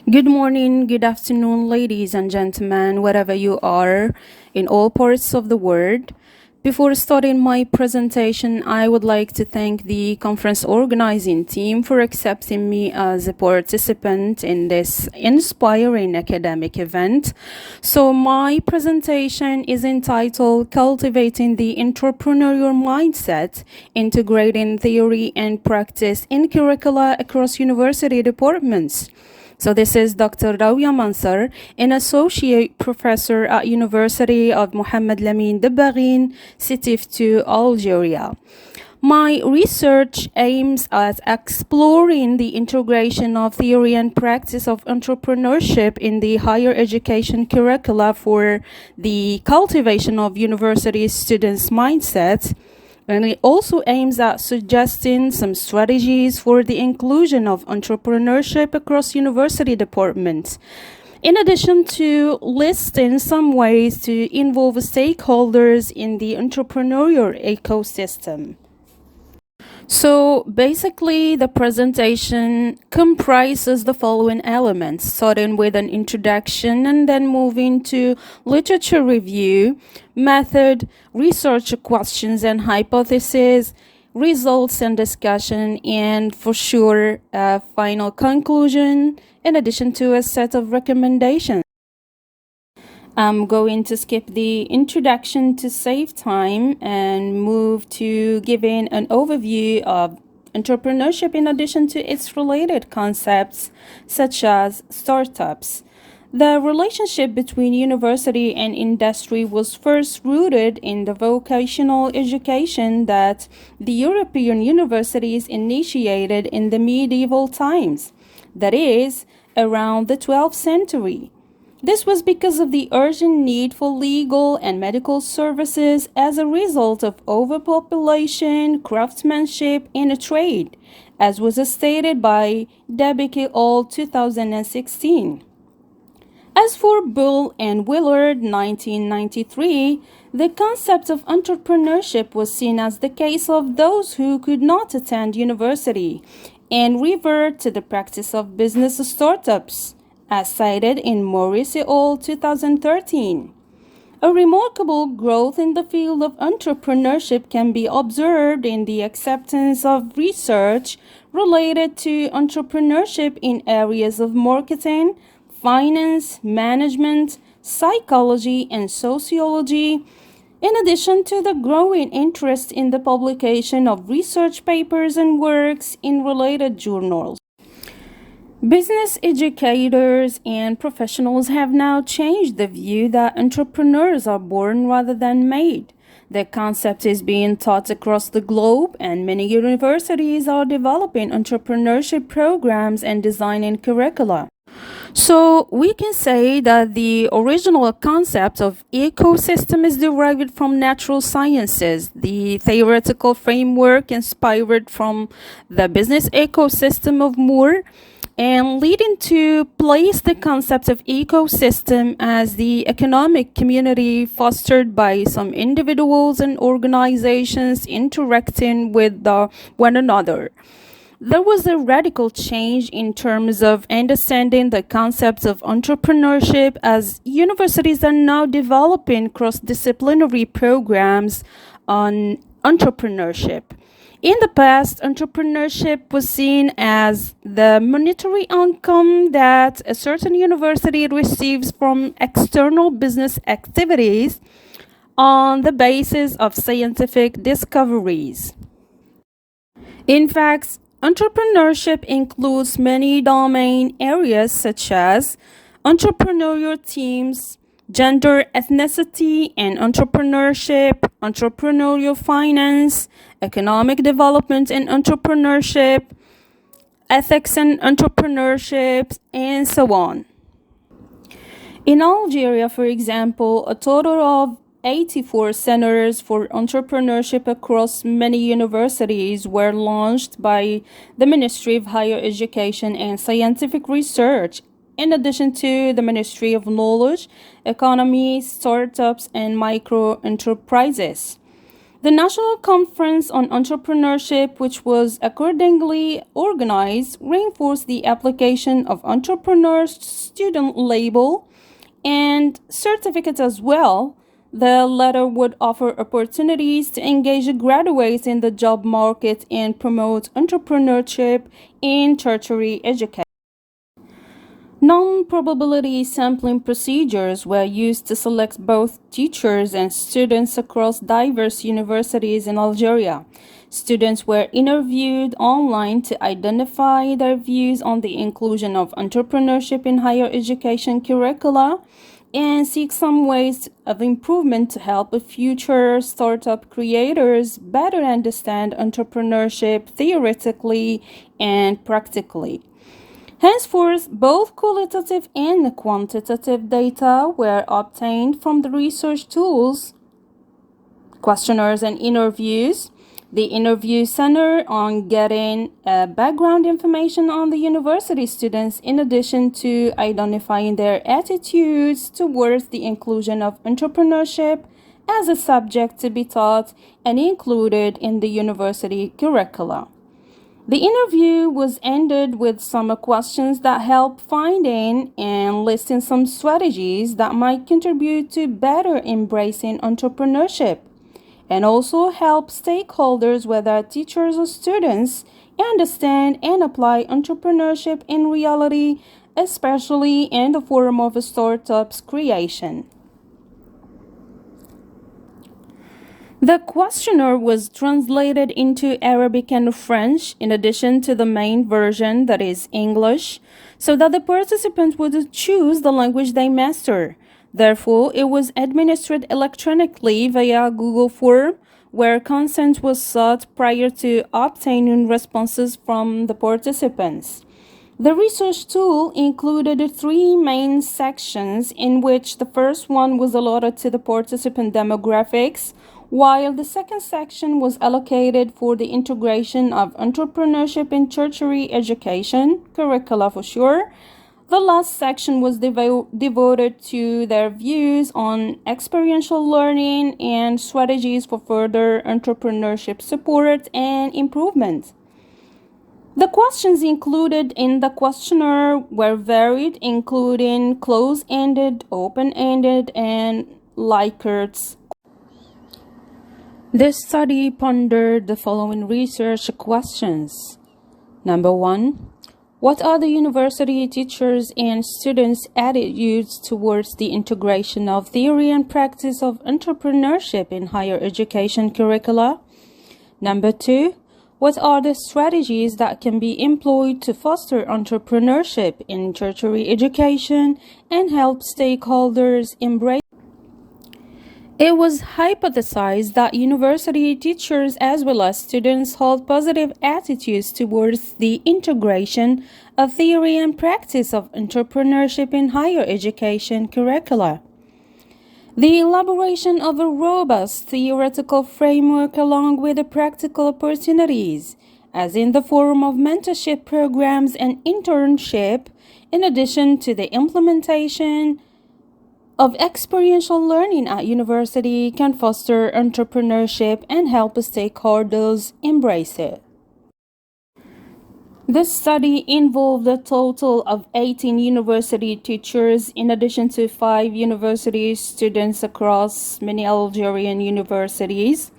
Good morning, good afternoon, ladies and gentlemen, wherever you are in all parts of the world. Before starting my presentation, I would like to thank the conference organizing team for accepting me as a participant in this inspiring academic event. So my presentation is entitled Cultivating the Entrepreneurial Mindset, Integrating Theory and Practice in Curricula across University Departments. So this is Dr. Raouia Manseur, an associate professor at University of Mohammed Lamine Dabaghin, City of Algeria. My research aims at exploring the integration of theory and practice of entrepreneurship in the higher education curricula for the cultivation of university students' mindsets. And it also aims at suggesting some strategies for the inclusion of entrepreneurship across university departments, in addition to listing some ways to involve stakeholders in the entrepreneurial ecosystem. So basically, the presentation comprises the following elements, starting with an introduction and then moving to literature review, method, research questions and hypotheses, results and discussion, and for sure, a final conclusion, in addition to a set of recommendations. I'm going to skip the introduction to save time and move to giving an overview of entrepreneurship in addition to its related concepts such as startups. The relationship between university and industry was first rooted in the vocational education that the European universities initiated in the medieval times, that is, around the 12th century. This was because of the urgent need for legal and medical services as a result of overpopulation, craftsmanship, and a trade, as was stated by Debicki All 2016. As for Bull and Willard 1993, the concept of entrepreneurship was seen as the case of those who could not attend university and revert to the practice of business startups, as cited in Morris et al. 2013. A remarkable growth in the field of entrepreneurship can be observed in the acceptance of research related to entrepreneurship in areas of marketing, finance, management, psychology, and sociology, in addition to the growing interest in the publication of research papers and works in related journals. Business educators and professionals have now changed the view that entrepreneurs are born rather than made. The concept is being taught across the globe, and many universities are developing entrepreneurship programs and designing curricula. So we can say that the original concept of ecosystem is derived from natural sciences, the theoretical framework inspired from the business ecosystem of Moore, and leading to place the concept of ecosystem as the economic community fostered by some individuals and organizations interacting with one another. There was a radical change in terms of understanding the concepts of entrepreneurship, as universities are now developing cross-disciplinary programs on entrepreneurship. In the past, entrepreneurship was seen as the monetary income that a certain university receives from external business activities on the basis of scientific discoveries. In fact, entrepreneurship includes many domain areas such as entrepreneurial teams, gender, ethnicity, and entrepreneurship, entrepreneurial finance, economic development and entrepreneurship, ethics and entrepreneurship, and so on. In Algeria, for example, a total of 84 centers for entrepreneurship across many universities were launched by the Ministry of Higher Education and Scientific Research, in addition to the Ministry of Knowledge, Economy, Startups, and Micro Enterprises. The National Conference on Entrepreneurship, which was accordingly organized, reinforced the application of entrepreneur's student label and certificate as well. The latter would offer opportunities to engage graduates in the job market and promote entrepreneurship in tertiary education. Non-probability sampling procedures were used to select both teachers and students across diverse universities in Algeria. Students were interviewed online to identify their views on the inclusion of entrepreneurship in higher education curricula and seek some ways of improvement to help future startup creators better understand entrepreneurship theoretically and practically. Henceforth, both qualitative and quantitative data were obtained from the research tools, questionnaires, and interviews. The interview centered on getting background information on the university students in addition to identifying their attitudes towards the inclusion of entrepreneurship as a subject to be taught and included in the university curricula. The interview was ended with some questions that help finding and listing some strategies that might contribute to better embracing entrepreneurship and also help stakeholders, whether teachers or students, understand and apply entrepreneurship in reality, especially in the form of a startup's creation. The questionnaire was translated into Arabic and French in addition to the main version, that is English, so that the participants would choose the language they master. Therefore, it was administered electronically via Google Form, where consent was sought prior to obtaining responses from the participants. The research tool included three main sections, in which the first one was allotted to the participant demographics, while the second section was allocated for the integration of entrepreneurship in tertiary education, curricula for sure. The last section was devoted to their views on experiential learning and strategies for further entrepreneurship support and improvement. The questions included in the questionnaire were varied, including close-ended, open-ended, and Likert. This study pondered the following research questions. Number 1. What are the university teachers' and students' attitudes towards the integration of theory and practice of entrepreneurship in higher education curricula? Number 2. What are the strategies that can be employed to foster entrepreneurship in tertiary education and help stakeholders embrace? It was hypothesized that university teachers as well as students hold positive attitudes towards the integration of theory and practice of entrepreneurship in higher education curricula. The elaboration of a robust theoretical framework along with the practical opportunities, as in the form of mentorship programs and internship, in addition to the implementation of experiential learning at university, can foster entrepreneurship and help stakeholders embrace it. This study involved a total of 18 university teachers in addition to 5 university students across many Algerian universities,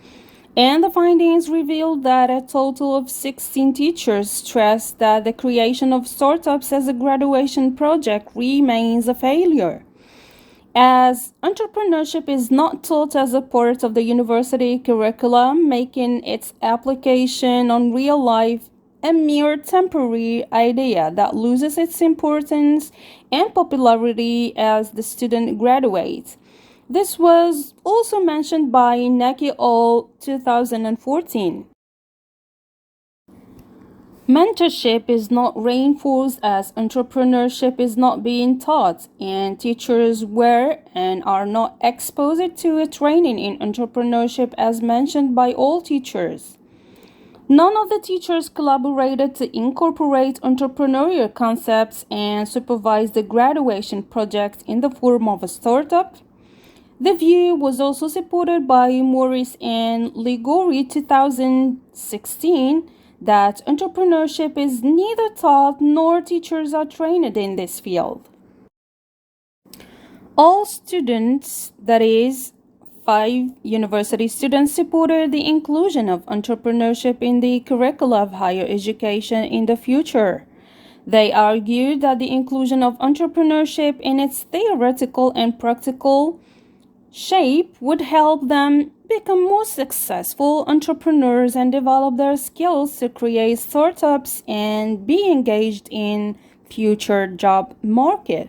and the findings revealed that a total of 16 teachers stressed that the creation of startups as a graduation project remains a failure, as entrepreneurship is not taught as a part of the university curriculum, making its application on real life a mere temporary idea that loses its importance and popularity as the student graduates. This was also mentioned by Naki al. 2014. Mentorship is not reinforced as entrepreneurship is not being taught, and teachers were and are not exposed to a training in entrepreneurship as mentioned by all teachers. None of the teachers collaborated to incorporate entrepreneurial concepts and supervise the graduation project in the form of a startup. The view was also supported by Morris and Ligori 2016 that entrepreneurship is neither taught nor teachers are trained in this field. All students, that is, 5 university students, supported the inclusion of entrepreneurship in the curricula of higher education in the future. They argued that the inclusion of entrepreneurship in its theoretical and practical shape would help them become more successful entrepreneurs and develop their skills to create startups and be engaged in future job market.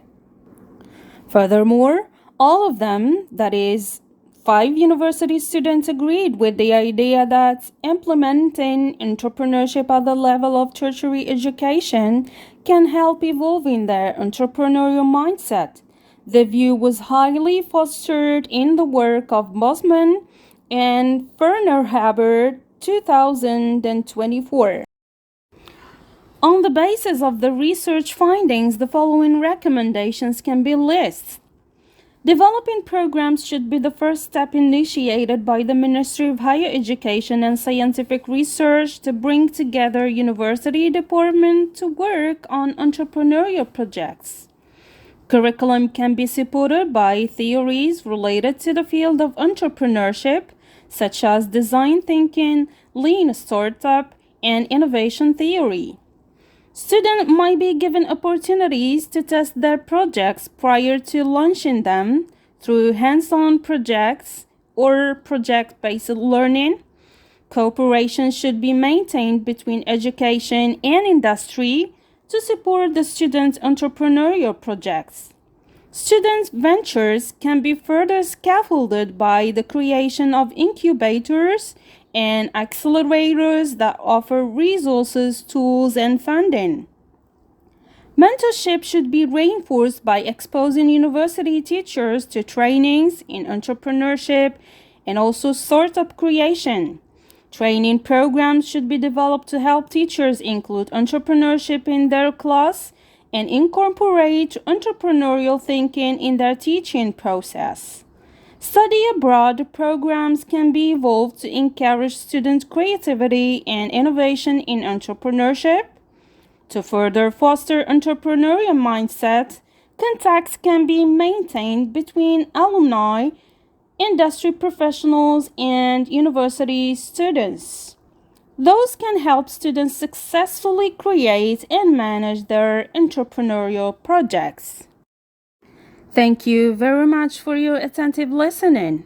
Furthermore, all of them, that is, 5 university students, agreed with the idea that implementing entrepreneurship at the level of tertiary education can help evolving their entrepreneurial mindset. The view was highly fostered in the work of Bosman and Ferner-Haber 2024. On the basis of the research findings, the following recommendations can be listed. Developing programs should be the first step initiated by the Ministry of Higher Education and Scientific Research to bring together university departments to work on entrepreneurial projects. Curriculum can be supported by theories related to the field of entrepreneurship, such as design thinking, lean startup, and innovation theory. Students might be given opportunities to test their projects prior to launching them through hands-on projects or project-based learning. Cooperation should be maintained between education and industry to support the students' entrepreneurial projects. Students' ventures can be further scaffolded by the creation of incubators and accelerators that offer resources, tools, and funding. Mentorship should be reinforced by exposing university teachers to trainings in entrepreneurship and also startup creation. Training programs should be developed to help teachers include entrepreneurship in their class and incorporate entrepreneurial thinking in their teaching process. Study abroad programs can be evolved to encourage student creativity and innovation in entrepreneurship. To further foster entrepreneurial mindset, contacts can be maintained between alumni, industry professionals, and university students. Those can help students successfully create and manage their entrepreneurial projects. Thank you very much for your attentive listening.